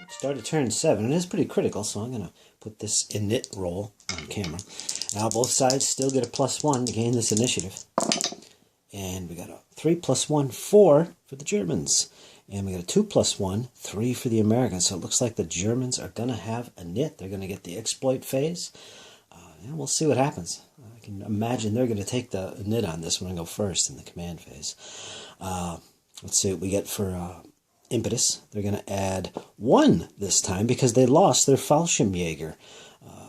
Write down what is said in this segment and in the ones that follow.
Started turn 7. It is pretty critical, so I'm going to put this init roll on camera. Now both sides still get a +1 to gain this initiative. And we got a 3 + 1, 4 for the Germans. And we got a 2 + 1, 3 for the Americans. So it looks like the Germans are going to have a nit. They're going to get the exploit phase. And we'll see what happens. I can imagine they're going to take the nit on this one and go first in the command phase. Let's see what we get for impetus. They're going to add 1 this time because they lost their Fallschirmjäger.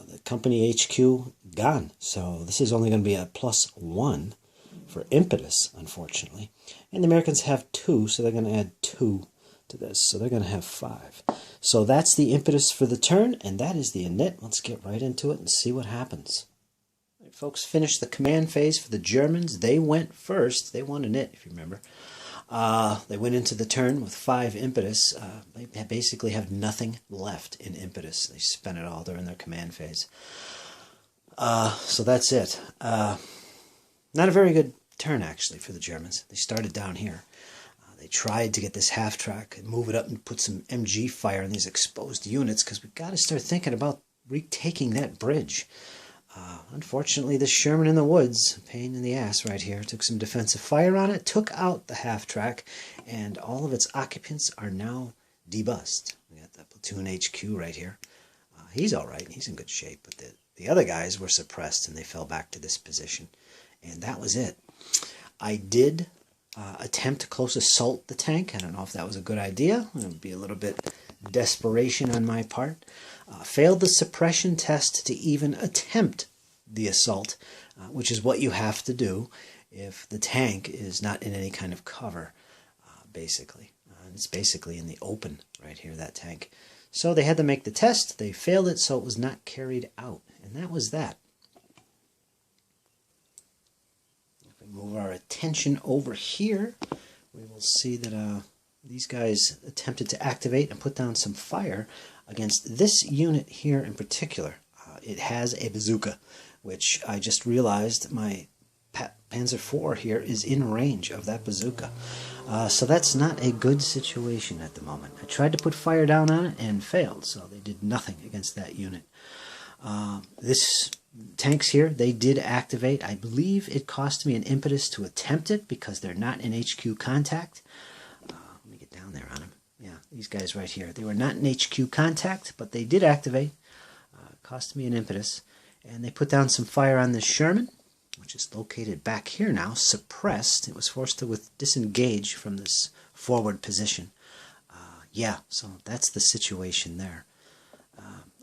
The company HQ gone. So this is only going to be a +1 for impetus, unfortunately. And the Americans have 2, so they're going to add 2 to this. So they're going to have 5. So that's the impetus for the turn, and that is the init. Let's get right into it and see what happens. All right, folks, finished the command phase for the Germans. They went first. They won a nit, if you remember. They went into the turn with 5 impetus. They basically have nothing left in impetus. They spent it all during their command phase. So that's it. Not a very good turn, actually, for the Germans. They started down here. They tried to get this half track and move it up and put some MG fire in these exposed units because we've got to start thinking about retaking that bridge. Unfortunately, this Sherman in the woods, pain in the ass right here, took some defensive fire on it, took out the half track, and all of its occupants are now debussed. We got the platoon HQ right here. He's all right. He's in good shape, but the other guys were suppressed and they fell back to this position. And that was it. I did attempt to close assault the tank. I don't know if that was a good idea. It would be a little bit desperation on my part. Failed the suppression test to even attempt the assault, which is what you have to do if the tank is not in any kind of cover, basically. It's basically in the open right here, that tank. So they had to make the test. They failed it, so it was not carried out. And that was that. Move our attention over here, we will see that these guys attempted to activate and put down some fire against this unit here in particular. It has a bazooka, which I just realized my Panzer IV here is in range of that bazooka. So that's not a good situation at the moment. I tried to put fire down on it and failed, so they did nothing against that unit. This tanks here, they did activate. I believe it cost me an impetus to attempt it because they're not in HQ contact. Let me get down there on them. Yeah, these guys right here. They were not in HQ contact, but they did activate. It cost me an impetus. And they put down some fire on this Sherman, which is located back here now, suppressed. It was forced to disengage from this forward position. Yeah, so that's the situation there.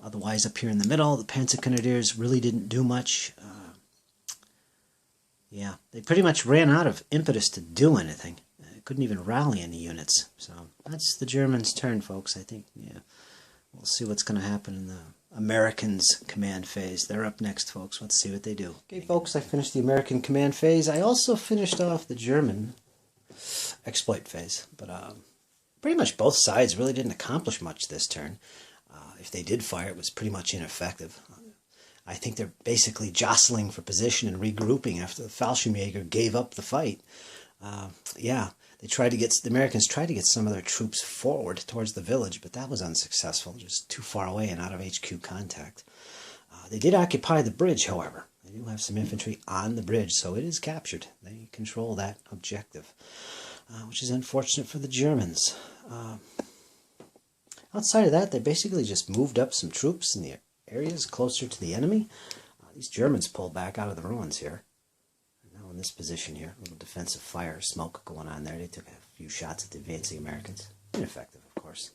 Otherwise, up here in the middle, the Panzer Grenadiers really didn't do much. Yeah, they pretty much ran out of impetus to do anything. Couldn't even rally any units. So that's the Germans' turn, folks. I think, yeah, we'll see what's going to happen in the Americans' command phase. They're up next, folks. Let's see what they do. Okay, folks, I finished the American command phase. I also finished off the German exploit phase. But pretty much both sides really didn't accomplish much this turn. If they did fire, it was pretty much ineffective. I think they're basically jostling for position and regrouping after the Fallschirmjäger gave up the fight. Yeah, the Americans tried to get some of their troops forward towards the village, but that was unsuccessful, just too far away and out of HQ contact. They did occupy the bridge, however. They do have some infantry on the bridge, so it is captured. They control that objective, which is unfortunate for the Germans. Outside of that, they basically just moved up some troops in the areas closer to the enemy. These Germans pulled back out of the ruins here. Now in this position here, a little defensive fire, smoke going on there. They took a few shots at the advancing Americans. Ineffective, of course.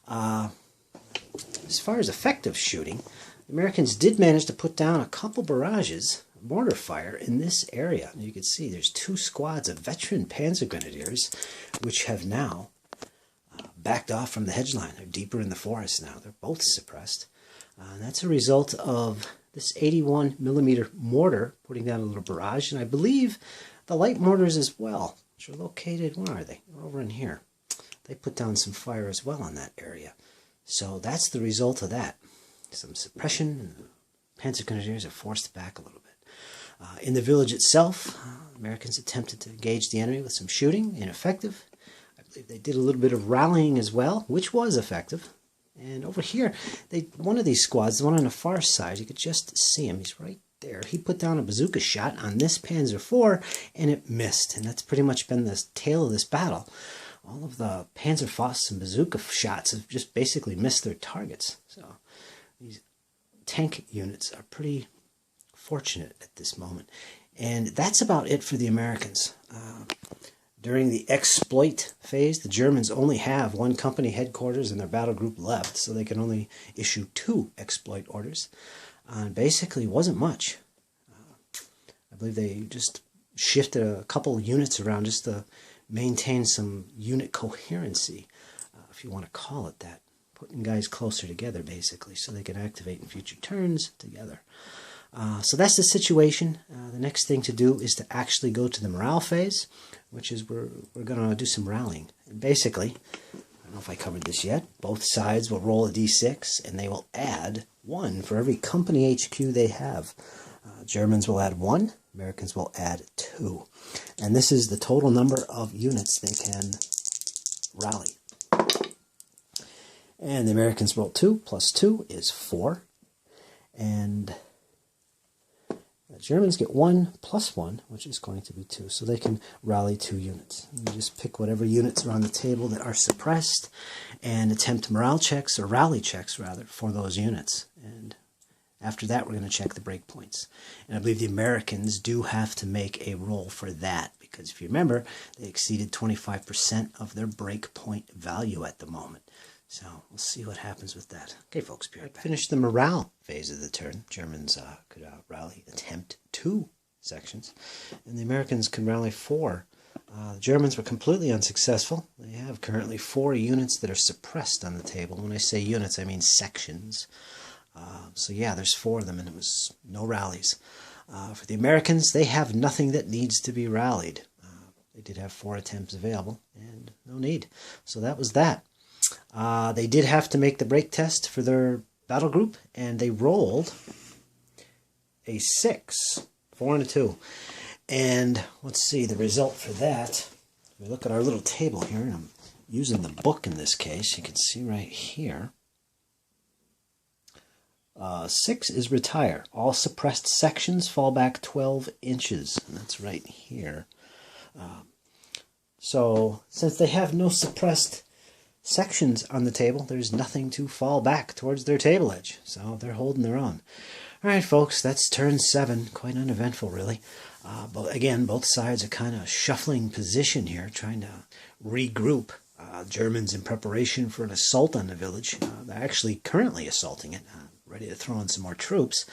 As far as effective shooting, the Americans did manage to put down a couple barrages, mortar fire, in this area. And you can see there's 2 squads of veteran Panzer Grenadiers, which have now backed off from the hedge line. They're deeper in the forest now. They're both suppressed. And that's a result of this 81mm mortar putting down a little barrage. And I believe the light mortars as well, which are located, where are they? They're over in here. They put down some fire as well on that area. So that's the result of that. Some suppression, and the Panzer Grenadiers are forced back a little bit. In the village itself, Americans attempted to engage the enemy with some shooting, ineffective. I believe they did a little bit of rallying as well, which was effective. And over here, one of these squads, the one on the far side, you could just see him. He's right there. He put down a bazooka shot on this Panzer IV, and it missed. And that's pretty much been the tale of this battle. All of the Panzerfausts and bazooka shots have just basically missed their targets. So these tank units are pretty fortunate at this moment. And that's about it for the Americans. During the exploit phase, the Germans only have one company headquarters in their battle group left, so they can only issue 2 exploit orders. Basically, wasn't much. I believe they just shifted a couple units around just to maintain some unit coherency, if you want to call it that. Putting guys closer together, basically, so they can activate in future turns together. So that's the situation. The next thing to do is to actually go to the morale phase, which is we're going to do some rallying. And basically, I don't know if I covered this yet, both sides will roll a d6, and they will add 1 for every company HQ they have. Germans will add 1, Americans will add 2. And this is the total number of units they can rally. And the Americans roll 2 plus 2 is 4. And the Germans get 1 plus 1, which is going to be 2, so they can rally 2 units. You just pick whatever units are on the table that are suppressed and attempt morale checks, or rally checks rather, for those units. And after that, we're going to check the breakpoints. And I believe the Americans do have to make a roll for that, because if you remember, they exceeded 25% of their breakpoint value at the moment. So we'll see what happens with that. Okay, folks, be right back. Finish the morale phase of the turn. Germans could rally, attempt 2 sections, and the Americans can rally 4. The Germans were completely unsuccessful. They have currently 4 units that are suppressed on the table. When I say units, I mean sections. So yeah, there's 4 of them, and it was no rallies. For the Americans, they have nothing that needs to be rallied. They did have 4 attempts available, and no need. So that was that. They did have to make the break test for their battle group, and they rolled a 6, 4 and a 2. And let's see the result for that. We look at our little table here, and I'm using the book in this case. You can see right here. 6 is retire. All suppressed sections fall back 12 inches, and that's right here. So since they have no suppressed sections on the table, there's nothing to fall back towards their table edge, so they're holding their own. Alright folks, that's turn 7, quite uneventful really. But again, both sides are kind of shuffling position here, trying to regroup. Germans in preparation for an assault on the village. They're actually currently assaulting it, ready to throw in some more troops,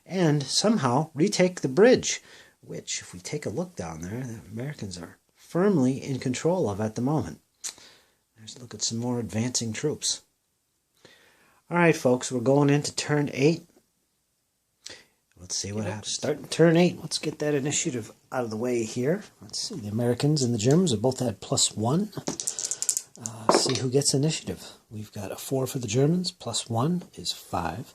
and somehow retake the bridge, which, if we take a look down there, the Americans are firmly in control of at the moment. Let's look at some more advancing troops. Alright folks, we're going into turn 8. Let's see what happens. Starting turn 8, let's get that initiative out of the way here. Let's see, the Americans and the Germans have both had +1. See who gets initiative. We've got a 4 for the Germans, +1 is 5.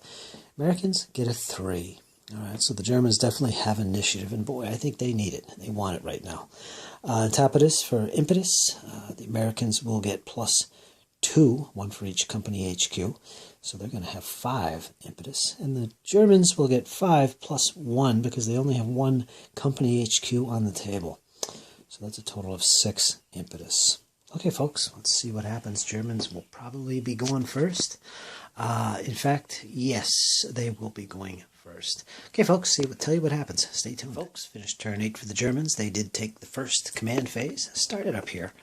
Americans get a 3. Alright, so the Germans definitely have initiative, and boy, I think they need it. They want it right now. On top of this, for impetus, the Americans will get +2, 1 for each company HQ. So they're going to have 5 impetus. And the Germans will get 5 + 1 because they only have 1 company HQ on the table. So that's a total of 6 impetus. Okay, folks, let's see what happens. Germans will probably be going first. In fact, yes, they will be going first. Okay, folks, tell you what happens. Stay tuned. Folks, finished turn 8 for the Germans. They did take the first command phase. Started up here.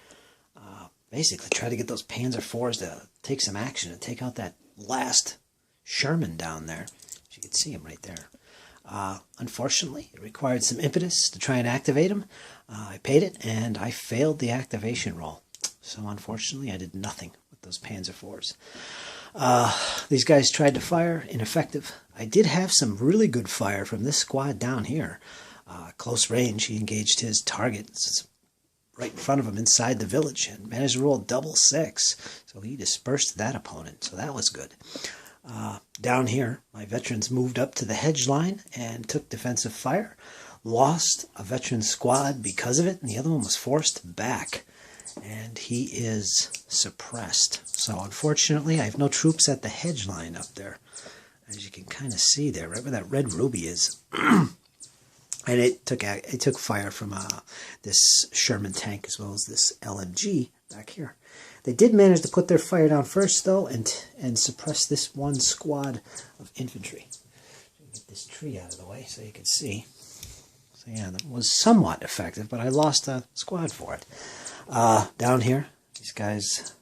Basically, try to get those Panzer IVs to take some action and take out that last Sherman down there. You can see him right there. Unfortunately, it required some impetus to try and activate him. I paid it, and I failed the activation roll. So unfortunately, I did nothing with those Panzer IVs. These guys tried to fire, ineffective. I did have some really good fire from this squad down here. Close range, he engaged his target right in front of him inside the village and managed to roll double 6. So he dispersed that opponent, so that was good. Down here, my veterans moved up to the hedge line and took defensive fire. Lost a veteran squad because of it, and the other one was forced back. and he is suppressed. So unfortunately, I have no troops at the hedge line up there, as you can kind of see there, right where that red ruby is. And it took fire from this Sherman tank as well as this LMG back here. They did manage to put their fire down first, though, and suppress this one squad of infantry. Get this tree out of the way so you can see. So yeah, that was somewhat effective, but I lost a squad for it. Down here, these guys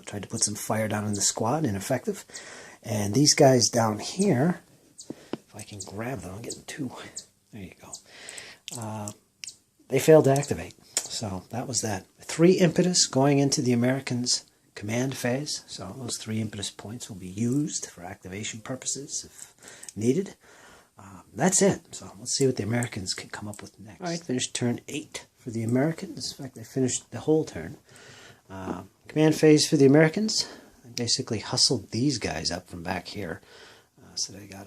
tried to put some fire down in the squad, ineffective. And these guys down here, if I can grab them, I'm getting two. There you go. They failed to activate. So that was that. 3 impetus going into the Americans' command phase. So those 3 impetus points will be used for activation purposes if needed. That's it. So let's see what the Americans can come up with next. All right, finished turn 8 for the Americans. In fact, they finished the whole turn. Command phase for the Americans. I basically hustled these guys up from back here. So they got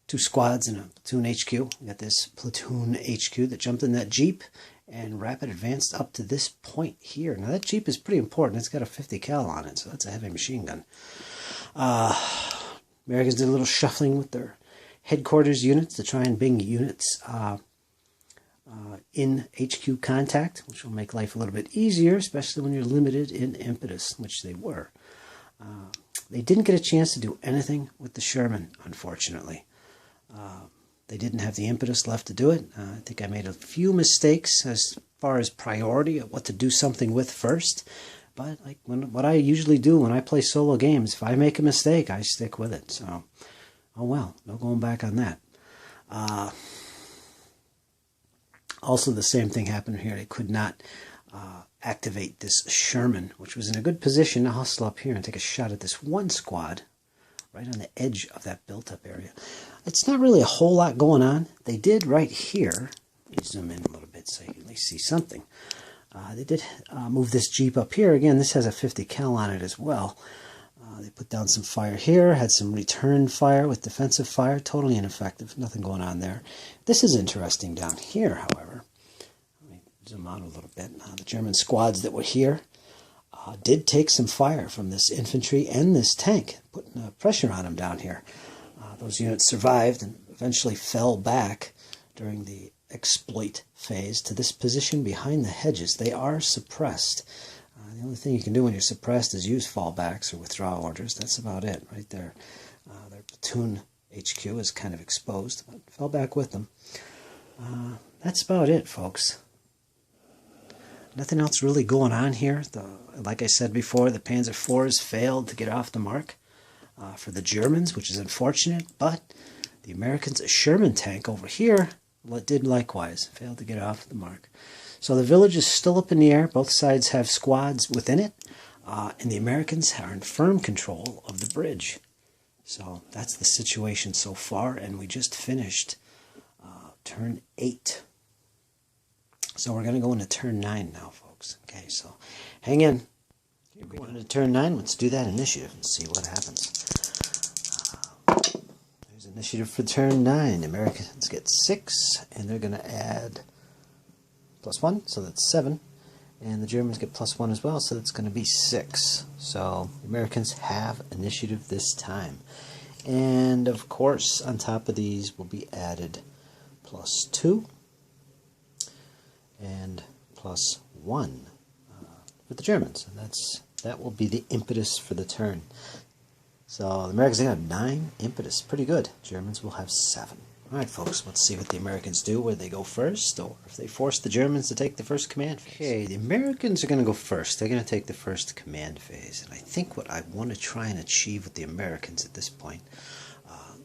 2 squads and a platoon HQ. We got this platoon HQ that jumped in that Jeep and rapid advanced up to this point here. Now that Jeep is pretty important. It's got a 50 cal on it, so that's a heavy machine gun. Americans did a little shuffling with their headquarters units to try and bring units in HQ contact, which will make life a little bit easier, especially when you're limited in impetus, which they were. They didn't get a chance to do anything with the Sherman, unfortunately. They didn't have the impetus left to do it. I think I made a few mistakes as far as priority of what to do something with first. But like what I usually do when I play solo games, if I make a mistake, I stick with it. So, oh well, no going back on that. Also, the same thing happened here. They could not activate this Sherman, which was in a good position to hustle up here and take a shot at this one squad right on the edge of that built-up area. It's not really a whole lot going on. They did right here. Let me zoom in a little bit so you can at least see something. They did move this Jeep up here. Again, this has a 50 cal on it as well. They put down some fire here, had some return fire with defensive fire, totally ineffective, nothing going on there. This is interesting down here, however. Let me zoom out a little bit. The German squads that were here did take some fire from this infantry and this tank, putting pressure on them down here. Those units survived and eventually fell back during the exploit phase to this position behind the hedges. They are suppressed. The only thing you can do when you're suppressed is use fallbacks or withdrawal orders. That's about it right there. Their platoon HQ is kind of exposed, but fell back with them. That's about it, folks. Nothing else really going on here. Like I said before, the Panzer IVs failed to get off the mark for the Germans, which is unfortunate, but the Americans' Sherman tank over here did likewise, failed to get off the mark. So the village is still up in the air. Both sides have squads within it, and the Americans are in firm control of the bridge. So that's the situation so far, and we just finished turn 8. So we're going to go into turn 9 now, folks. Okay, so hang in. We're going into turn 9. Let's do that initiative and see what happens. There's initiative for turn 9. Americans get 6, and they're going to add +1, so that's 7. And the Germans get +1 as well, so that's going to be 6. So the Americans have initiative this time. And of course, on top of these will be added +2 and +1 for the Germans. And that will be the impetus for the turn. So the Americans have 9 impetus. Pretty good. Germans will have 7. Alright, folks, let's see what the Americans do, whether they go first or if they force the Germans to take the first command phase. Okay, the Americans are going to go first. They're going to take the first command phase. And I think what I want to try and achieve with the Americans at this point,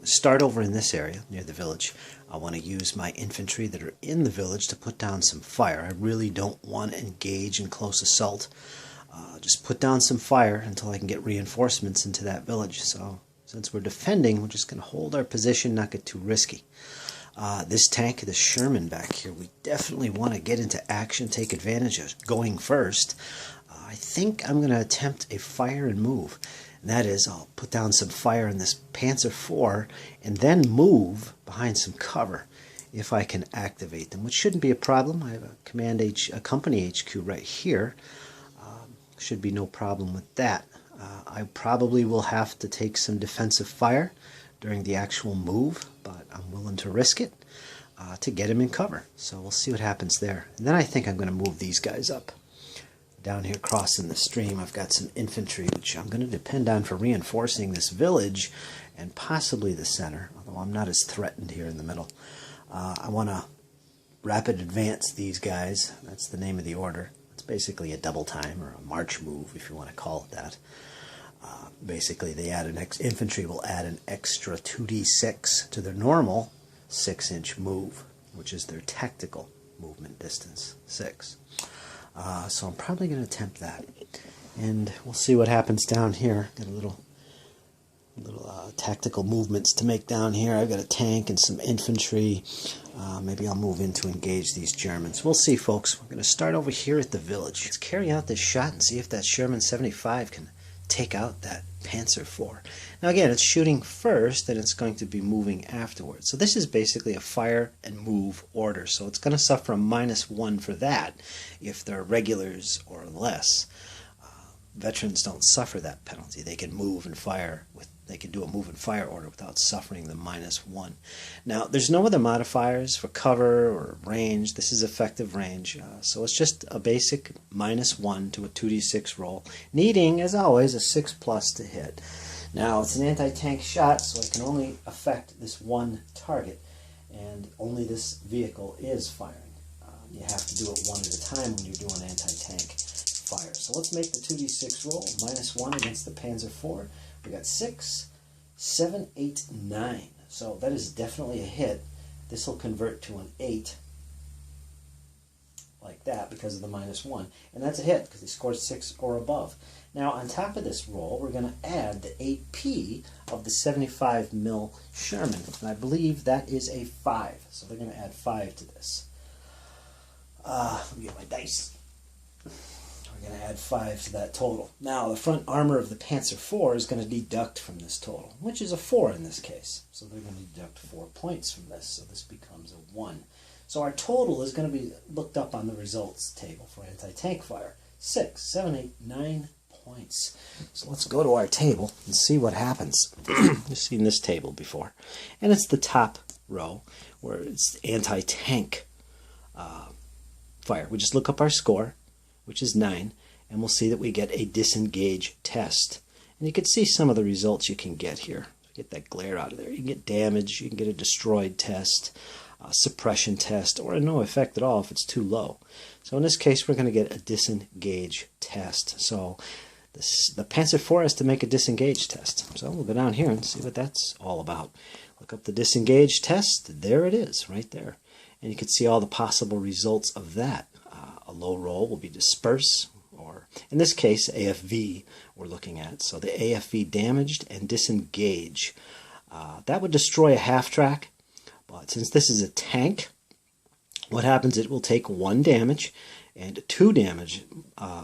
start over in this area near the village. I want to use my infantry that are in the village to put down some fire. I really don't want to engage in close assault. Just put down some fire until I can get reinforcements into that village. So since we're defending, we're just going to hold our position, not get too risky. This tank, the Sherman back here, we definitely want to get into action, take advantage of going first. I think I'm going to attempt a fire and move. And that is, I'll put down some fire in this Panzer IV and then move behind some cover if I can activate them, which shouldn't be a problem. I have a company HQ right here. should be no problem with that. I probably will have to take some defensive fire during the actual move, but I'm willing to risk it to get him in cover. So we'll see what happens there. And then I think I'm going to move these guys up. Down here crossing the stream, I've got some infantry, which I'm going to depend on for reinforcing this village and possibly the center, although I'm not as threatened here in the middle. I want to rapid advance these guys. That's the name of the order. It's basically a double time or a march move, if you want to call it that. Basically, they add infantry will add an extra 2d6 to their normal 6-inch move, which is their tactical movement distance, 6. So I'm probably going to attempt that, and we'll see what happens down here. Got a little tactical movements to make down here. I've got a tank and some infantry. Maybe I'll move in to engage these Germans. We'll see, folks. We're going to start over here at the village. Let's carry out this shot and see if that Sherman 75 can take out that Panzer IV. Now again, it's shooting first and it's going to be moving afterwards. So this is basically a fire and move order. So it's going to suffer a -1 for that if they're regulars or less. Veterans don't suffer that penalty. They can move and fire they can do a move and fire order without suffering the -1. Now, there's no other modifiers for cover or range. This is effective range. So it's just a basic -1 to a 2d6 roll, needing, as always, a 6+ to hit. Now, it's an anti-tank shot, so it can only affect this one target, and only this vehicle is firing. You have to do it one at a time when you're doing anti-tank fire. So let's make the 2d6 roll, -1 against the Panzer IV. We got 6, 7, 8, 9. So that is definitely a hit. This will convert to an 8, like that, because of the -1. And that's a hit, because he scored 6 or above. Now, on top of this roll, we're going to add the 8p of the 75 mil Sherman. And I believe that is a 5. So they're going to add 5 to this. Let me get my dice. We're going to add 5 to that total. Now, the front armor of the Panzer IV is going to deduct from this total, which is a 4 in this case. So they're going to deduct 4 points from this, so this becomes a 1. So our total is going to be looked up on the results table for anti-tank fire. 6, 7, 8, 9 points. So let's go to our table and see what happens. You've seen this table before. And it's the top row, where it's anti-tank fire. We just look up our score, which is 9, and we'll see that we get a disengage test. And you can see some of the results you can get here. Get that glare out of there. You can get damage, you can get a destroyed test, a suppression test, or a no effect at all if it's too low. So in this case, we're going to get a disengage test. So the Panzer IV has to make a disengage test. So we'll go down here and see what that's all about. Look up the disengage test. There it is, right there. And you can see all the possible results of that. A low roll will be disperse, or in this case, AFV we're looking at. So the AFV damaged and disengage. That would destroy a half-track, but since this is a tank, what happens, it will take 1 damage, and 2 damage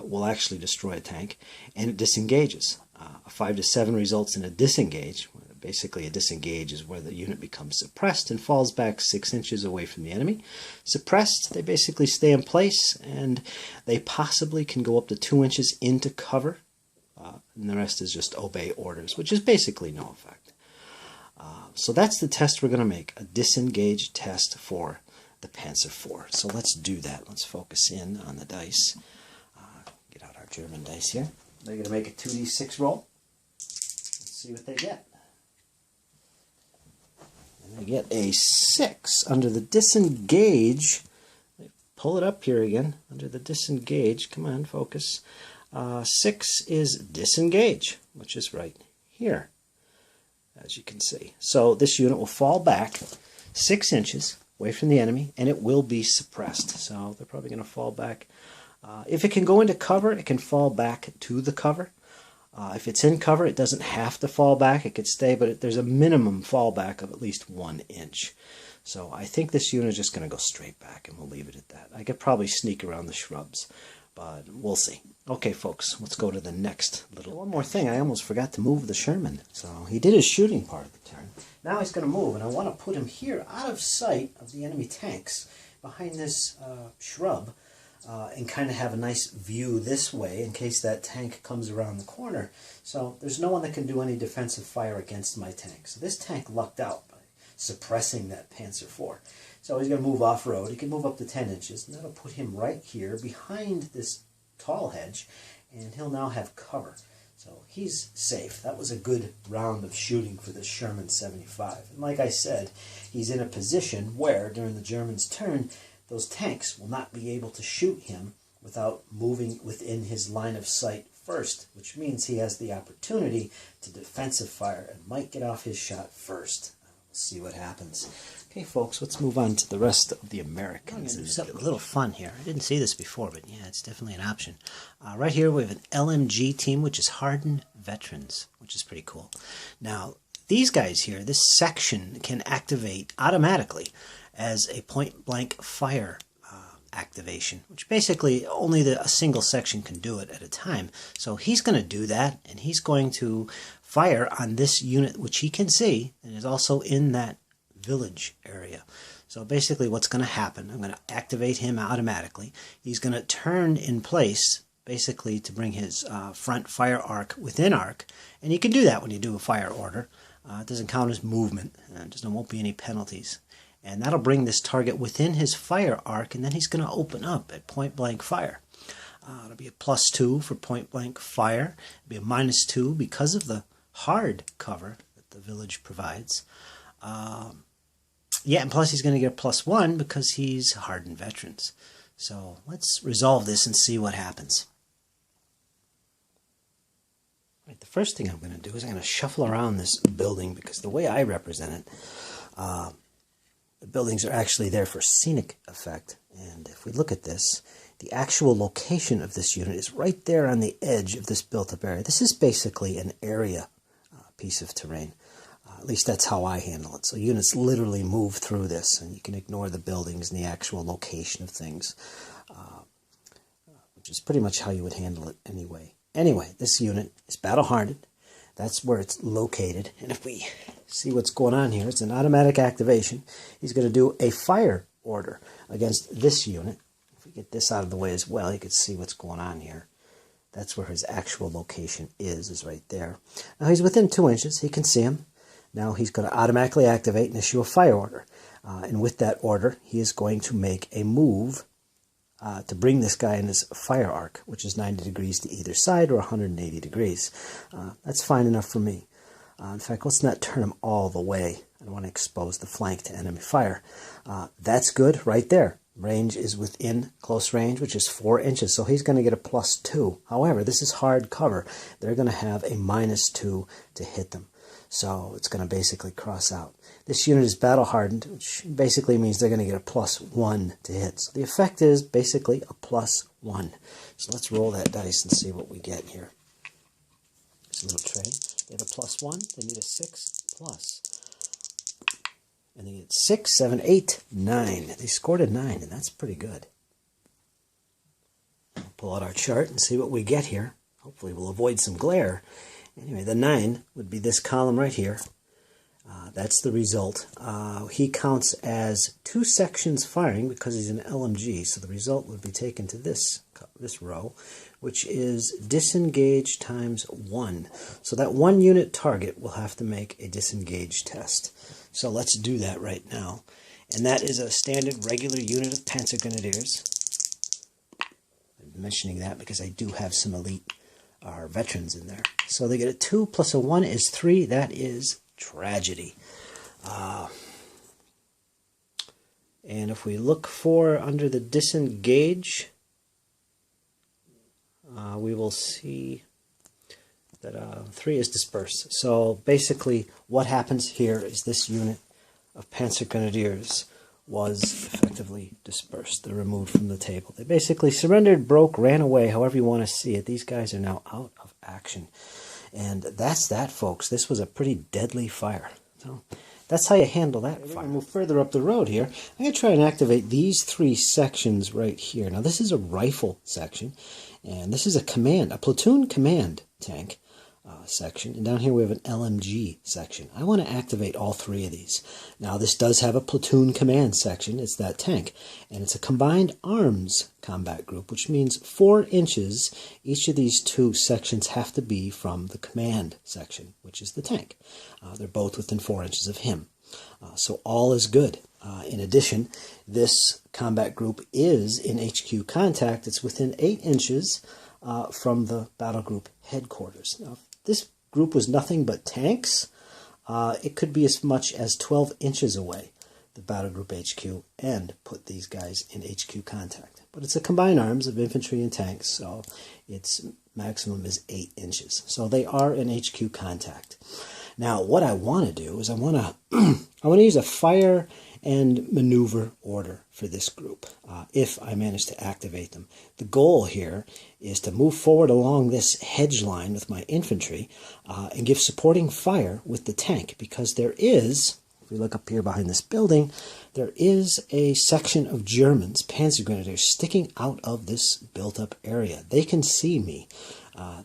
will actually destroy a tank, and it disengages. A 5 to 7 results in a disengage. Basically, a disengage is where the unit becomes suppressed and falls back 6 inches away from the enemy. Suppressed, they basically stay in place, and they possibly can go up to 2 inches into cover, and the rest is just obey orders, which is basically no effect. So that's the test we're going to make, a disengage test for the Panzer IV. So let's do that. Let's focus in on the dice. Get out our German dice here. They're going to make a 2d6 roll. Let's see what they get. And they get a 6 under the disengage. Pull it up here again. Under the disengage. Come on, focus. 6 is disengage, which is right here, as you can see. So this unit will fall back 6 inches away from the enemy, and it will be suppressed. So they're probably going to fall back. If it can go into cover, it can fall back to the cover. If it's in cover, it doesn't have to fall back. It could stay, but there's a minimum fallback of at least 1 inch. So I think this unit is just going to go straight back, and we'll leave it at that. I could probably sneak around the shrubs, but we'll see. Okay, folks, let's go to the next little... One more thing, I almost forgot to move the Sherman. So he did his shooting part of the turn. Now he's going to move, and I want to put him here out of sight of the enemy tanks behind this shrub. and kind of have a nice view this way in case that tank comes around the corner. So there's no one that can do any defensive fire against my tank. So this tank lucked out by suppressing that Panzer IV. So he's going to move off-road. He can move up to 10 inches, and that'll put him right here behind this tall hedge, and he'll now have cover. So he's safe. That was a good round of shooting for this Sherman 75. And like I said, he's in a position where, during the Germans' turn, those tanks will not be able to shoot him without moving within his line of sight first, which means he has the opportunity to defensive fire and might get off his shot first. We'll see what happens. Okay, folks, let's move on to the rest of the Americans. I'm going to do something a little fun here. I didn't see this before, but yeah, it's definitely an option. Right here we have an LMG team, which is hardened veterans, which is pretty cool. Now, these guys here, this section can activate automatically as a point-blank fire activation, which basically only a single section can do it at a time. So he's going to do that, and he's going to fire on this unit, which he can see, and is also in that village area. So basically what's going to happen, I'm going to activate him automatically. He's going to turn in place basically to bring his front fire arc within arc, and you can do that when you do a fire order. It doesn't count as movement, and there won't be any penalties. And that'll bring this target within his fire arc, and then he's going to open up at point blank fire. It'll be a +2 for point blank fire. It'll be a -2 because of the hard cover that the village provides. Yeah, and plus he's going to get a +1 because he's hardened veterans. So let's resolve this and see what happens. Right, the first thing I'm going to do is I'm going to shuffle around this building, because the way I represent it, the buildings are actually there for scenic effect. And if we look at this, the actual location of this unit is right there on the edge of this built-up area. This is basically an area piece of terrain. At least that's how I handle it. So units literally move through this, and you can ignore the buildings and the actual location of things, which is pretty much how you would handle it anyway. Anyway, this unit is battle-hardened. That's where it's located. And if we see what's going on here, it's an automatic activation. He's going to do a fire order against this unit. If we get this out of the way as well, you can see what's going on here. That's where his actual location is right there. Now he's within 2 inches. He can see him. Now he's going to automatically activate and issue a fire order. And with that order, he is going to make a move to bring this guy in his fire arc, which is 90 degrees to either side or 180 degrees. That's fine enough for me. In fact, let's not turn him all the way. I don't want to expose the flank to enemy fire. That's good right there. Range is within close range, which is 4 inches, so he's going to get a +2. However, this is hard cover. They're going to have a -2 to hit them. So it's going to basically cross out. This unit is battle hardened, which basically means they're going to get a +1 to hit. So the effect is basically a +1. So let's roll that dice and see what we get here. It's a little trade. They have a +1. They need a 6+. And they get 6, 7, 8, 9. They scored a 9, and that's pretty good. We'll pull out our chart and see what we get here. Hopefully we'll avoid some glare. Anyway, the 9 would be this column right here. That's the result. He counts as 2 sections firing because he's an LMG, so the result would be taken to this row, which is disengage times 1. So that 1 unit target will have to make a disengage test. So let's do that right now. And that is a standard regular unit of Panzer Grenadiers. I'm mentioning that because I do have some elite veterans in there. So they get a 2 plus a 1 is 3. That is tragedy. And if we look for under the disengage, we will see that 3 is dispersed. So basically what happens here is this unit of Panzer Grenadiers was effectively dispersed. They're removed from the table. They basically surrendered, broke, ran away, however you want to see it. These guys are now out of action. And that's that, folks. This was a pretty deadly fire. So that's how you handle that fire. We'll move further up the road here. I'm going to try and activate these 3 sections right here. Now this is a rifle section, and this is a platoon command tank. section, and down here we have an LMG section. I want to activate all three of these. Now this does have a platoon command section, it's that tank, and it's a combined arms combat group, which means 4 inches. Each of these 2 sections have to be from the command section, which is the tank. They're both within 4 inches of him. So all is good. In addition, this combat group is in HQ contact. It's within 8 inches from the battle group headquarters. Now, if this group was nothing but tanks, it could be as much as 12 inches away, the battle group HQ, and put these guys in HQ contact. But it's a combined arms of infantry and tanks, so its maximum is 8 inches. So they are in HQ contact. Now, what I want to do is I want to use a fire and maneuver order for this group if I manage to activate them. The goal here is to move forward along this hedge line with my infantry and give supporting fire with the tank, because there is, if we look up here behind this building, there is a section of Germans, Panzer Grenadiers, sticking out of this built-up area. They can see me.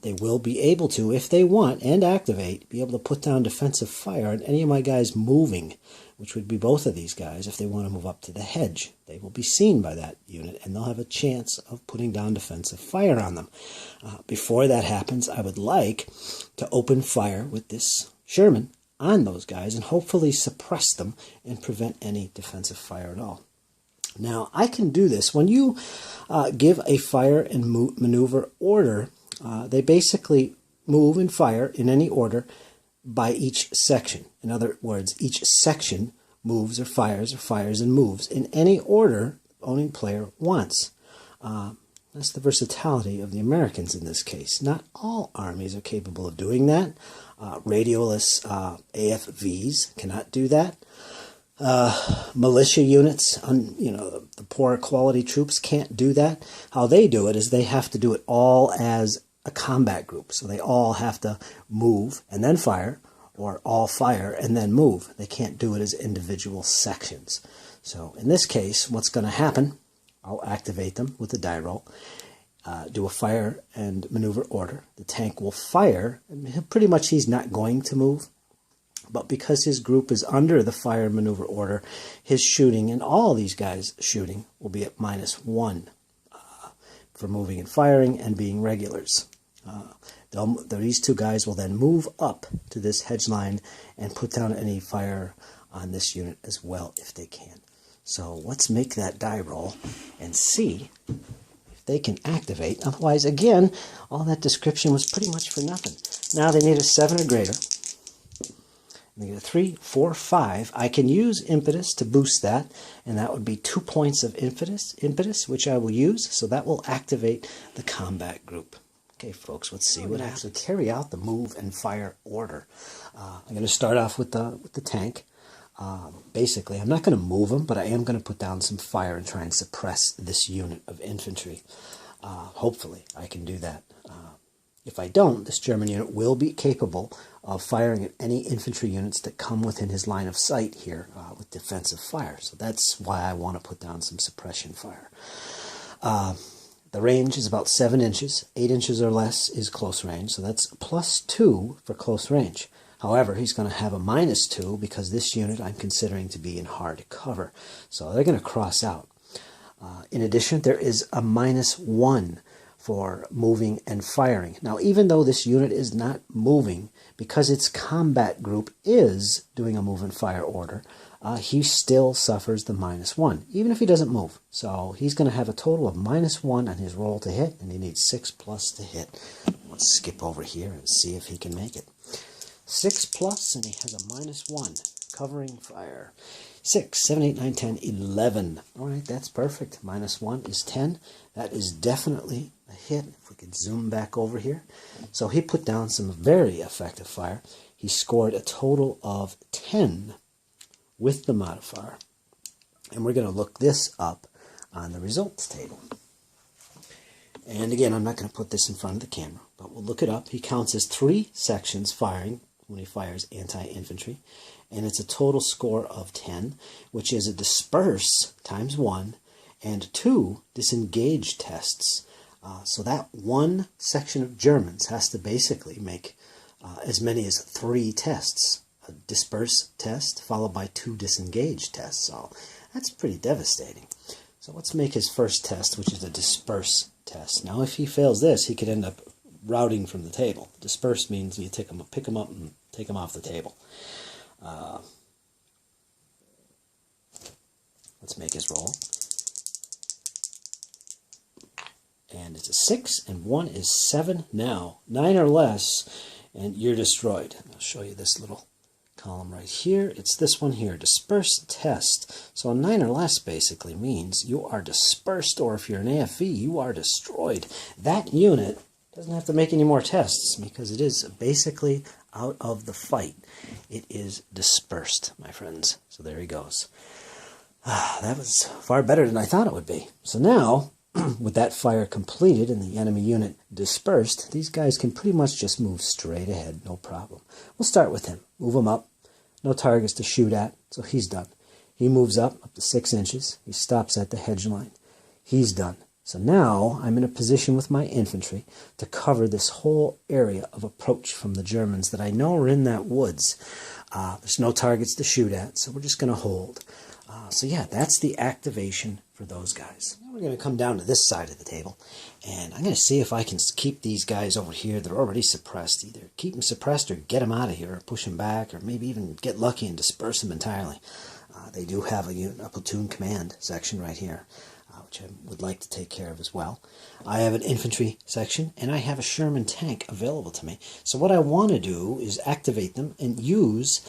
They will be able to, if they want and activate, be able to put down defensive fire on any of my guys moving, which would be both of these guys if they want to move up to the hedge. They will be seen by that unit, and they'll have a chance of putting down defensive fire on them. Before that happens, I would like to open fire with this Sherman on those guys and hopefully suppress them and prevent any defensive fire at all. Now, I can do this. When you give a fire and maneuver order, they basically move and fire in any order by each section. In other words, each section moves or fires and moves in any order the owning player wants. That's the versatility of the Americans in this case. Not all armies are capable of doing that. Radioless AFVs cannot do that. Militia units, the poorer quality troops can't do that. How they do it is they have to do it all as a combat group. So they all have to move and then fire, or all fire and then move. They can't do it as individual sections. So in this case, what's going to happen, I'll activate them with the die roll, do a fire and maneuver order. The tank will fire, and pretty much he's not going to move. But because his group is under the fire and maneuver order, his shooting, and all these guys shooting, will be at -1 for moving and firing and being regulars. These 2 guys will then move up to this hedge line and put down any fire on this unit as well if they can. So let's make that die roll and see if they can activate. Otherwise, again, all that description was pretty much for nothing. Now they need a 7 or greater. They get a 3, 4, 5. I can use impetus to boost that, and that would be 2 points of impetus, which I will use, so that will activate the combat group. Okay, folks, let's see what happens. To carry out the move and fire order, I'm going to start off with the tank. Basically, I'm not going to move them, but I am going to put down some fire and try and suppress this unit of infantry. Hopefully, I can do that. If I don't, this German unit will be capable of firing at any infantry units that come within his line of sight here with defensive fire. So that's why I want to put down some suppression fire. The range is about 7 inches. 8 inches or less is close range, so that's +2 for close range. However, he's going to have a -2 because this unit I'm considering to be in hard cover. So they're going to cross out. In addition, there is a -1 for moving and firing. Now, even though this unit is not moving, because its combat group is doing a move and fire order, he still suffers the -1, even if he doesn't move. So he's going to have a total of -1 on his roll to hit, and he needs 6+ to hit. Let's skip over here and see if he can make it. 6+, and he has a -1. Covering fire. 6, 7, 8, 9, 10, 11. All right, that's perfect. -1 is 10. That is definitely a hit. If we could zoom back over here. So he put down some very effective fire. He scored a total of 10 with the modifier. And we're going to look this up on the results table. And again, I'm not going to put this in front of the camera, but we'll look it up. He counts as 3 sections firing when he fires anti-infantry, and it's a total score of 10, which is a disperse times 1 and 2 disengage tests. So that one section of Germans has to basically make as many as 3 tests. A disperse test followed by 2 disengage tests. So that's pretty devastating. So let's make his first test, which is a disperse test. Now if he fails this, he could end up routing from the table. Disperse means you pick him up and take him off the table. Let's make his roll. And it's a 6, and 1 is 7 now. 9 or less, and you're destroyed. I'll show you this little column right here. It's this one here, disperse test. So a 9 or less basically means you are dispersed, or if you're an AFE, you are destroyed. That unit doesn't have to make any more tests because it is basically out of the fight. It is dispersed, my friends. So there he goes. That was far better than I thought it would be. So now, with that fire completed and the enemy unit dispersed, these guys can pretty much just move straight ahead, no problem. We'll start with him. Move him up. No targets to shoot at, so he's done. He moves up to 6 inches. He stops at the hedge line. He's done. So now I'm in a position with my infantry to cover this whole area of approach from the Germans that I know are in that woods. There's no targets to shoot at, so we're just going to hold. So yeah, that's the activation for those guys. Now we're going to come down to this side of the table, and I'm going to see if I can keep these guys over here. They're already suppressed. Either keep them suppressed or get them out of here, or push them back, or maybe even get lucky and disperse them entirely. They do have a platoon command section right here, which I would like to take care of as well. I have an infantry section, and I have a Sherman tank available to me. So what I want to do is activate them and use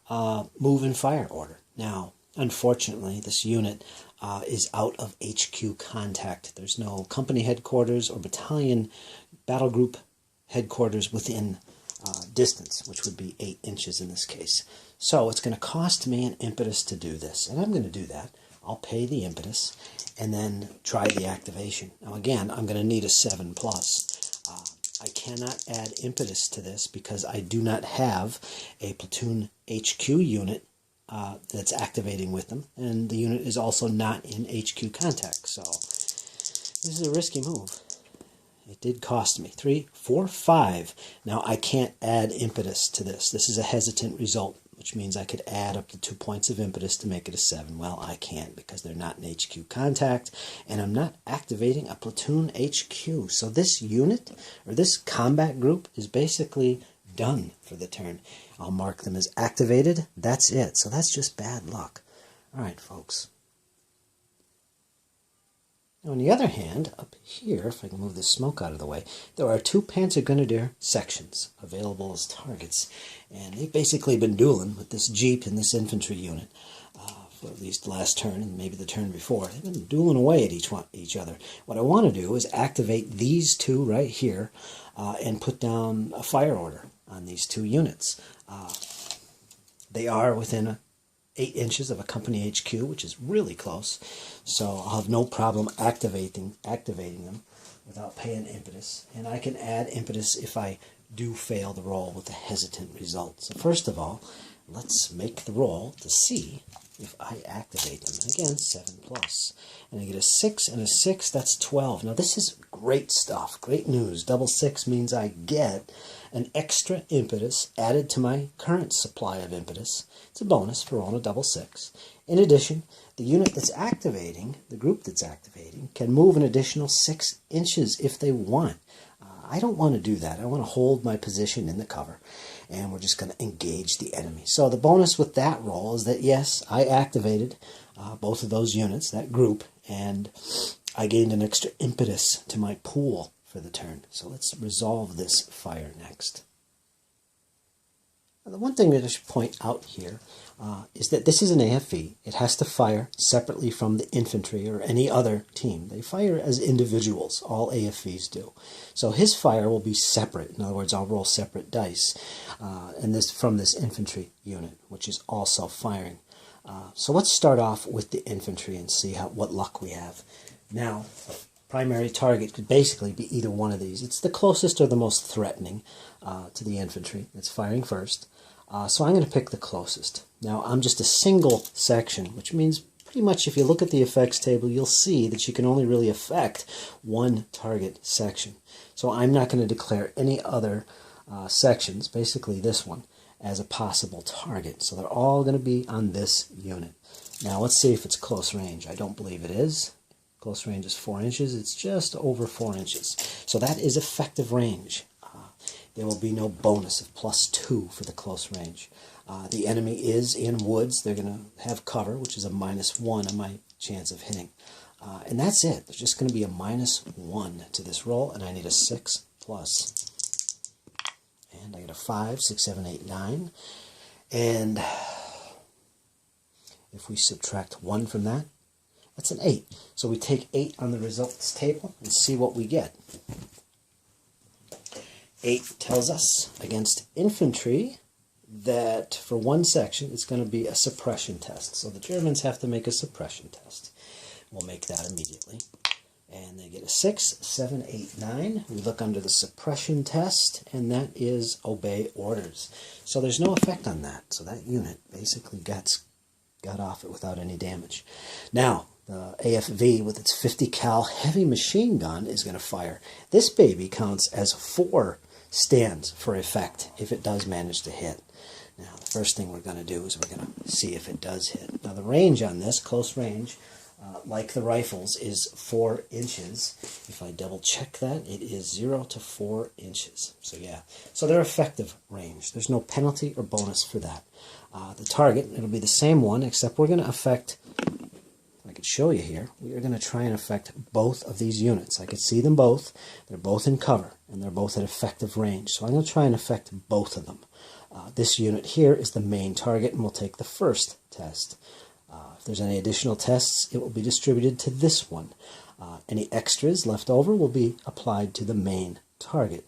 move and fire order. Now, unfortunately, this unit is out of HQ contact. There's no company headquarters or battalion battle group headquarters within distance, which would be 8 inches in this case. So it's going to cost me an impetus to do this, and I'm going to do that. I'll pay the impetus and then try the activation. Now again, I'm going to need a 7+. I cannot add impetus to this because I do not have a platoon HQ unit that's activating with them, and the unit is also not in HQ contact. So this is a risky move. It did cost me 3, 4, 5. Now I can't add impetus to this. This is a hesitant result, which means I could add up to 2 points of impetus to make it a 7. Well, I can't because they're not in HQ contact, and I'm not activating a platoon HQ. So this unit, or this combat group, is basically done for the turn. I'll mark them as activated. That's it. So that's just bad luck. All right, folks. Now, on the other hand, up here, if I can move the smoke out of the way, there are 2 Panzer Grenadier sections available as targets. And they've basically been dueling with this Jeep and this infantry unit for at least the last turn and maybe the turn before. They've been dueling away at each other. What I want to do is activate these 2 right here and put down a fire order on these 2 units. They are within 8 inches of a company HQ, which is really close. So I'll have no problem activating them without paying impetus. And I can add impetus if I do fail the roll with a hesitant result. So first of all, let's make the roll to see if I activate them. And again, 7+. And I get a 6 and a 6, that's 12. Now this is great stuff, great news. Double 6 means I get an extra impetus added to my current supply of impetus. It's a bonus for rolling a double 6. In addition, the unit that's activating, the group that's activating, can move an additional 6 inches if they want. I don't want to do that. I want to hold my position in the cover, and we're just going to engage the enemy. So the bonus with that roll is that, yes, I activated both of those units, that group, and I gained an extra impetus to my pool for the turn. So let's resolve this fire next. Now, the one thing that I should point out here is that this is an AFE. It has to fire separately from the infantry or any other team. They fire as individuals. All AFEs do. So his fire will be separate. In other words, I'll roll separate dice and this from this infantry unit, which is also firing. So let's start off with the infantry and see what luck we have. Now, primary target could basically be either one of these. It's the closest or the most threatening to the infantry. It's firing first. So I'm going to pick the closest. Now, I'm just a single section, which means pretty much if you look at the effects table, you'll see that you can only really affect one target section. So I'm not going to declare any other sections, basically this one, as a possible target. So they're all going to be on this unit. Now let's see if it's close range. I don't believe it is. Close range is 4 inches. It's just over 4 inches. So that is effective range. There will be no bonus of +2 for the close range. The enemy is in woods. They're going to have cover, which is a -1 on my chance of hitting. And that's it. There's just going to be a -1 to this roll, and I need a 6 plus. And I get a 5, 6, 7, 8, 9. And if we subtract 1 from that, that's an 8. So we take 8 on the results table and see what we get. 8 tells us against infantry that for one section it's going to be a suppression test. So the Germans have to make a suppression test. We'll make that immediately. And they get a 6, 7, 8, 9. We look under the suppression test, and that is obey orders. So there's no effect on that. So that unit basically got off it without any damage. Now, the AFV with its 50 cal heavy machine gun is going to fire. This baby counts as 4 stands for effect if it does manage to hit. Now, the first thing we're going to do is we're going to see if it does hit. Now, the range on this, close range, like the rifles, is 4 inches. If I double check that, it is 0 to 4 inches. So yeah, so they're effective range. There's no penalty or bonus for that. The target, it'll be the same one, except we're going to affect, if I could show you here, we are going to try and affect both of these units. I could see them both. They're both in cover, and they're both at effective range. So I'm going to try and affect both of them. This unit here is the main target, and we'll take the first test. If there's any additional tests, it will be distributed to this one. Any extras left over will be applied to the main target.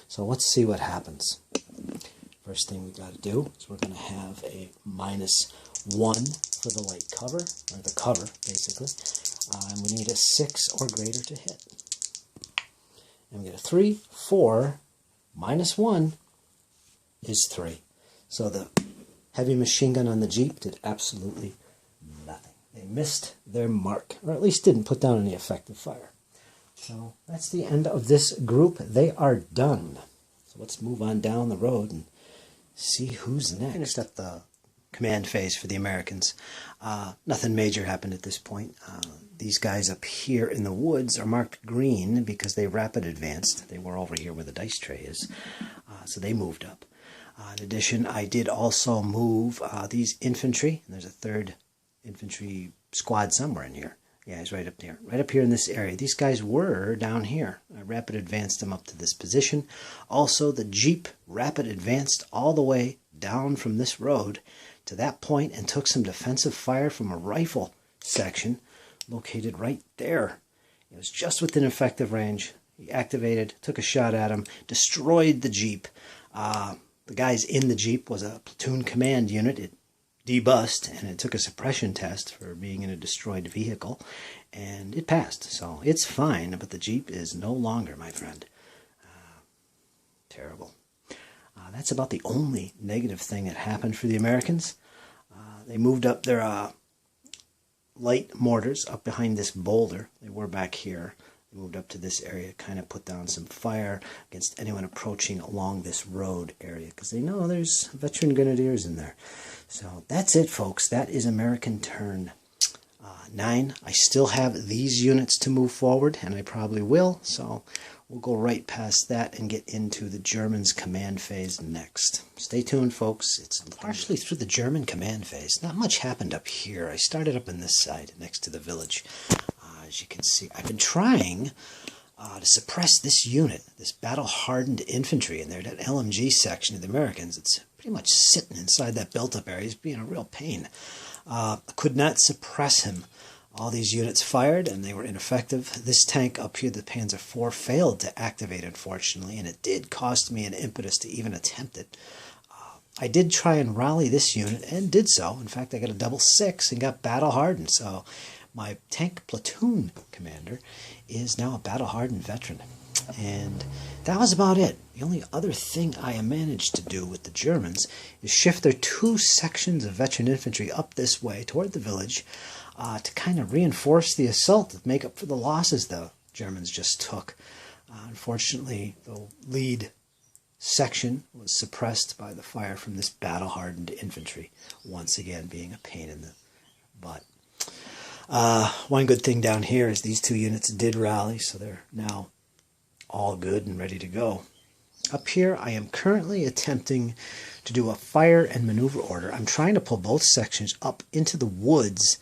So let's see what happens. First thing we've got to do is we're going to have a -1 for the light cover, or the cover, basically. And we need a 6 or greater to hit. And we get a 3, 4, -1 is 3. So the heavy machine gun on the Jeep did absolutely nothing. They missed their mark, or at least didn't put down any effective fire. So that's the end of this group. They are done. So let's move on down the road and see who's next. Finished up the command phase for the Americans. Nothing major happened at this point. These guys up here in the woods are marked green because they rapid advanced. They were over here where the dice tray is. So they moved up. In addition, I did also move these infantry. And there's a 3rd infantry squad somewhere in here. Yeah, he's right up there. Right up here in this area. These guys were down here. I rapid advanced them up to this position. Also, the Jeep rapid advanced all the way down from this road to that point and took some defensive fire from a rifle section located right there. It was just within effective range. He activated, took a shot at him, destroyed the Jeep. The guys in the Jeep was a platoon command unit. It debussed, and it took a suppression test for being in a destroyed vehicle, and it passed. So it's fine, but the Jeep is no longer, my friend. Terrible. That's about the only negative thing that happened for the Americans. They moved up their light mortars up behind this boulder. They were back here. They moved up to this area, kind of put down some fire against anyone approaching along this road area, because they know there's veteran grenadiers in there. So that's it, folks. That is American turn 9. I still have these units to move forward, and I probably will. So we'll go right past that and get into the Germans' command phase next. Stay tuned, folks. It's partially through the German command phase. Not much happened up here. I started up on this side next to the village. As you can see, I've been trying to suppress this unit, this battle-hardened infantry in there, that LMG section of the Americans. It's pretty much sitting inside that built-up area. He's being a real pain. Could not suppress him. All these units fired, and they were ineffective. This tank up here, the Panzer IV, failed to activate, unfortunately, and it did cost me an impetus to even attempt it. I did try and rally this unit, and did so. In fact, I got a double 6 and got battle-hardened, so my tank platoon commander is now a battle-hardened veteran. And that was about it. The only other thing I managed to do with the Germans is shift their 2 sections of veteran infantry up this way toward the village to kind of reinforce the assault to make up for the losses the Germans just took. Unfortunately, the lead section was suppressed by the fire from this battle-hardened infantry, once again being a pain in the butt. One good thing down here is these 2 units did rally, so they're now all good and ready to go. Up here, I am currently attempting to do a fire and maneuver order. I'm trying to pull both sections up into the woods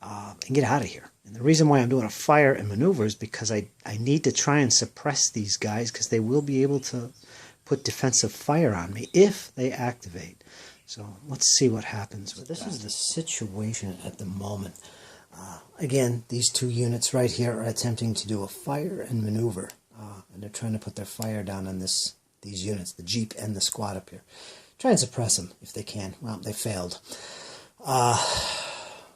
and get out of here. And the reason why I'm doing a fire and maneuver is because I need to try and suppress these guys, because they will be able to put defensive fire on me if they activate. So let's see what happens with this. This is the situation at the moment. Again, these 2 units right here are attempting to do a fire and maneuver. And they're trying to put their fire down on these units, the Jeep and the squad up here. Try and suppress them if they can. Well, they failed.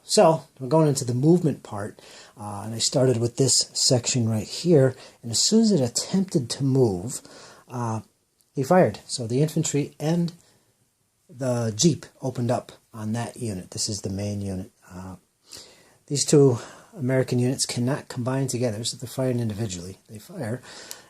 So we're going into the movement part. And I started with this section right here. And as soon as it attempted to move, he fired. So the infantry and the Jeep opened up on that unit. This is the main unit. These 2 American units cannot combine together, so they're firing individually. They fire,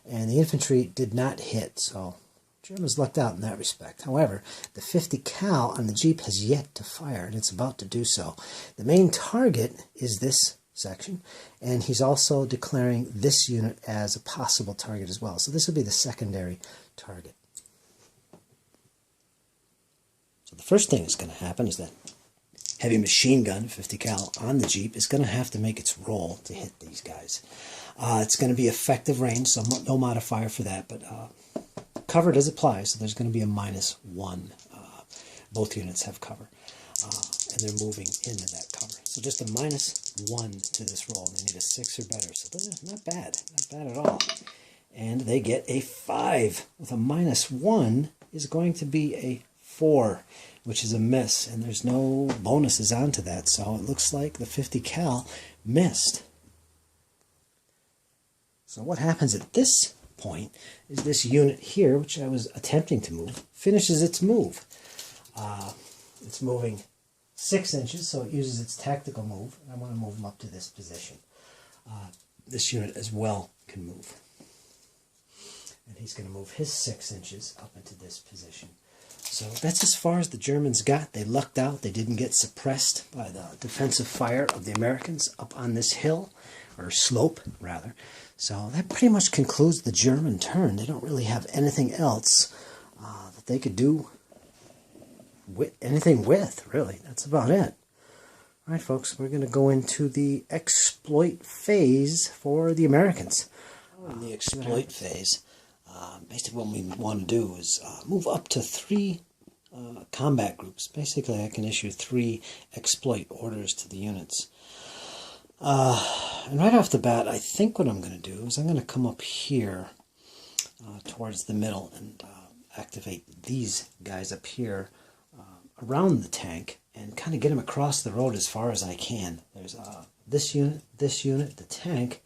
and the infantry did not hit, so Germans lucked out in that respect. However, the 50 cal on the Jeep has yet to fire, and it's about to do so. The main target is this section, and he's also declaring this unit as a possible target as well. So this will be the secondary target. So the first thing that's going to happen is that heavy machine gun, 50 cal, on the Jeep is going to have to make its roll to hit these guys. It's going to be effective range, so no modifier for that, but cover does apply, so there's going to be a -1. Both units have cover, and they're moving into that cover. So just a -1 to this roll. They need a 6 or better, so those are not bad at all. And they get a 5 with a -1 is going to be a 4, which is a miss, and there's no bonuses onto that, so it looks like the 50 cal missed. So what happens at this point is this unit here, which I was attempting to move, finishes its move. It's moving 6 inches, so it uses its tactical move, and I want to move them up to this position. This unit as well can move. And he's going to move his 6 inches up into this position. So that's as far as the Germans got. They lucked out. They didn't get suppressed by the defensive fire of the Americans up on this hill, or slope, rather. So that pretty much concludes the German turn. They don't really have anything else that they could do anything with, really. That's about it. All right, folks, we're going to go into the exploit phase for the Americans. In the exploit phase, basically what we want to do is move up to 3 combat groups. Basically, I can issue 3 exploit orders to the units. And right off the bat, I think what I'm going to do is I'm going to come up here towards the middle and activate these guys up here around the tank and kind of get them across the road as far as I can. There's this unit, the tank.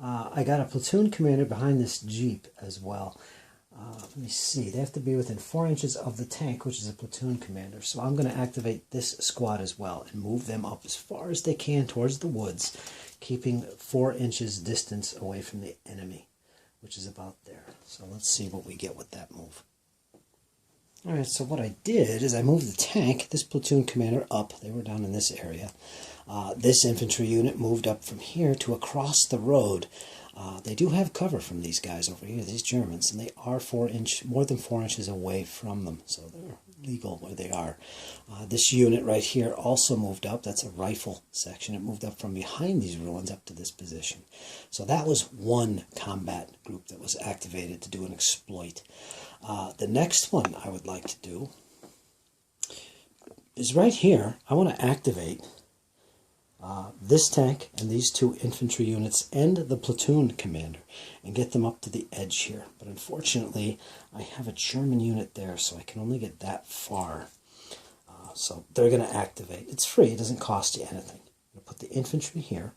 I got a platoon commander behind this Jeep as well. Let me see. They have to be within 4 inches of the tank, which is a platoon commander. So I'm going to activate this squad as well and move them up as far as they can towards the woods, keeping 4 inches distance away from the enemy, which is about there. So let's see what we get with that move. Alright, so what I did is I moved the tank, this platoon commander, up. They were down in this area. This infantry unit moved up from here to across the road. They do have cover from these guys over here, these Germans, and they are more than 4 inches away from them, so they're legal where they are. This unit right here also moved up. That's a rifle section. It moved up from behind these ruins up to this position. So that was one combat group that was activated to do an exploit. The next one I would like to do is right here. I want to activate this tank and these 2 infantry units and the platoon commander and get them up to the edge here. But unfortunately, I have a German unit there, so I can only get that far. So they're going to activate. It's free. It doesn't cost you anything. I'm going to put the infantry here.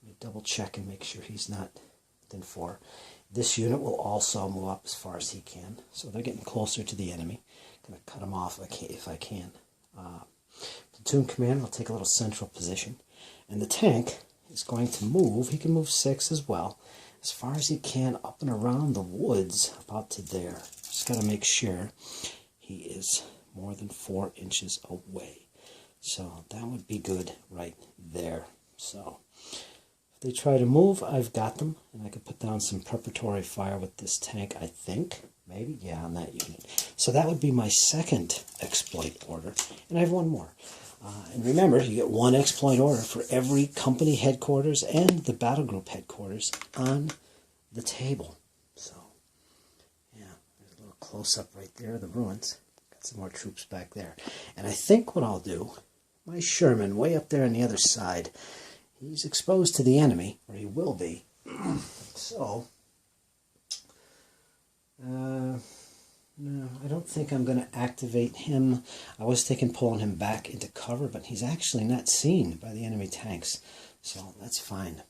I'm going to double check and make sure he's not within 4. This unit will also move up as far as he can. So they're getting closer to the enemy. I'm going to cut him off if I can. Platoon commander will take a little central position. And the tank is going to move. He can move 6 as well, as far as he can up and around the woods about to there. Just got to make sure he is more than 4 inches away. So that would be good right there. So if they try to move, I've got them. And I could put down some preparatory fire with this tank, I think. Maybe, yeah, on that unit. So that would be my second exploit order. And I have one more. And remember, you get one exploit order for every company headquarters and the battle group headquarters on the table. So, yeah, there's a little close-up right there of the ruins. Got some more troops back there. And I think what I'll do, my Sherman way up there on the other side, he's exposed to the enemy, or he will be. So, no, I don't think I'm going to activate him. I was thinking pulling him back into cover, but he's actually not seen by the enemy tanks. So that's fine.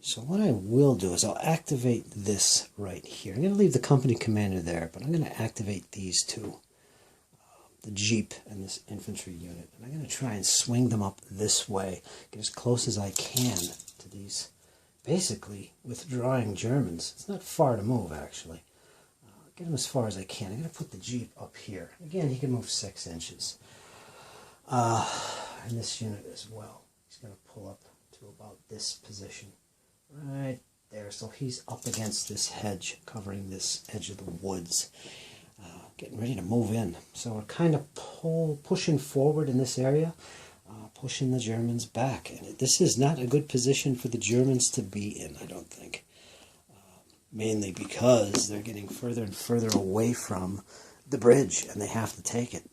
So what I will do is I'll activate this right here. I'm going to leave the company commander there, but I'm going to activate these two. The Jeep and this infantry unit. And I'm going to try and swing them up this way. Get as close as I can to these basically withdrawing Germans. It's not far to move, actually. Get him as far as I can. I'm going to put the Jeep up here. Again, he can move 6 inches. And this unit as well. He's going to pull up to about this position. Right there. So he's up against this hedge, covering this edge of the woods. Getting ready to move in. So we're kind of pushing forward in this area. Pushing the Germans back. And this is not a good position for the Germans to be in, I don't think. Mainly because they're getting further and further away from the bridge, and they have to take it.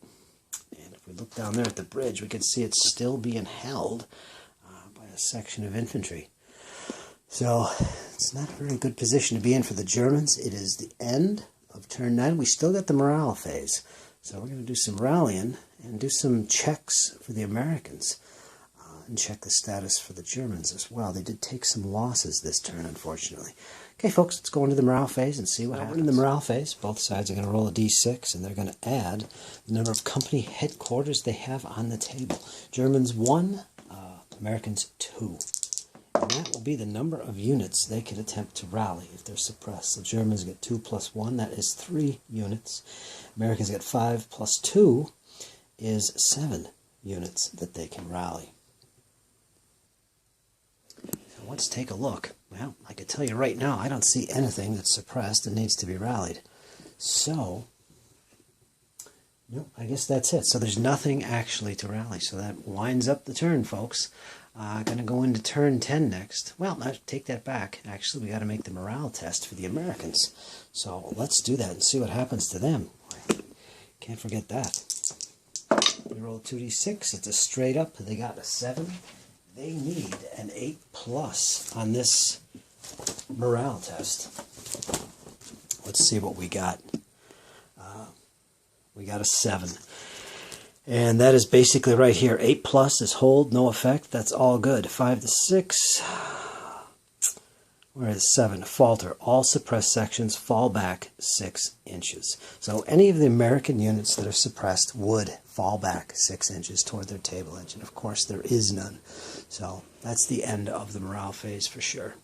And if we look down there at the bridge, we can see it's still being held by a section of infantry. So it's not a very good position to be in for the Germans. It is the end of turn 9. We still got the morale phase. So we're going to do some rallying and do some checks for the Americans. And check the status for the Germans as well. They did take some losses this turn, unfortunately. Okay, folks, let's go into the morale phase and see what happens. In the morale phase, both sides are going to roll a d6, and they're going to add the number of company headquarters they have on the table. Germans 1, Americans 2. And that will be the number of units they can attempt to rally if they're suppressed. So Germans get 2 plus 1, that is 3 units. Americans get 5 plus 2 is 7 units that they can rally. Let's take a look. Well, I can tell you right now, I don't see anything that's suppressed and needs to be rallied. So, nope, I guess that's it. So there's nothing actually to rally. So that winds up the turn, folks. Going to go into turn 10 next. Well, I take that back. Actually, we got to make the morale test for the Americans. So let's do that and see what happens to them. Can't forget that. We roll 2d6. It's a straight up. They got a 7. They need an 8 plus on this morale test. Let's see what we got. We got a 7. And that is basically right here. 8 plus is hold, no effect. That's all good. 5 to 6. Where is 7? Falter. All suppressed sections fall back 6 inches. So any of the American units that are suppressed would fall back 6 inches toward their table edge. And of course there is none. So that's the end of the morale phase for sure.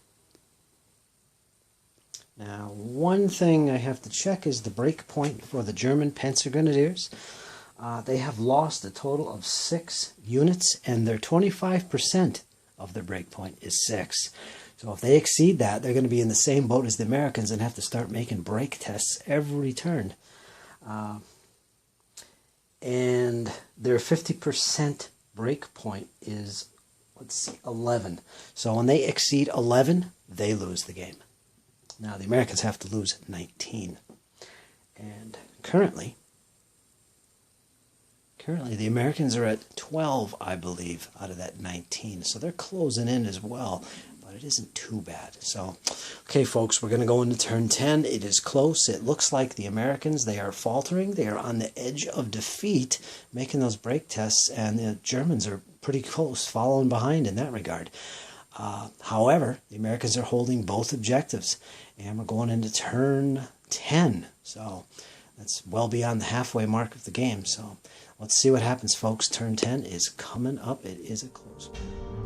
Now one thing I have to check is the break point for the German Panzer Grenadiers. They have lost a total of 6 units, and their 25% of their break point is 6. So if they exceed that, they're going to be in the same boat as the Americans and have to start making break tests every turn. And their 50% break point is, let's see, 11. So when they exceed 11, they lose the game. Now the Americans have to lose 19. And currently the Americans are at 12, I believe, out of that 19. So they're closing in as well. But it isn't too bad. So, okay, folks, we're going to go into turn 10. It is close. It looks like the Americans, they are faltering. They are on the edge of defeat, making those break tests, and the Germans are pretty close, following behind in that regard. However, the Americans are holding both objectives, and we're going into turn 10. So that's well beyond the halfway mark of the game. So let's see what happens, folks. Turn 10 is coming up. It is a close one.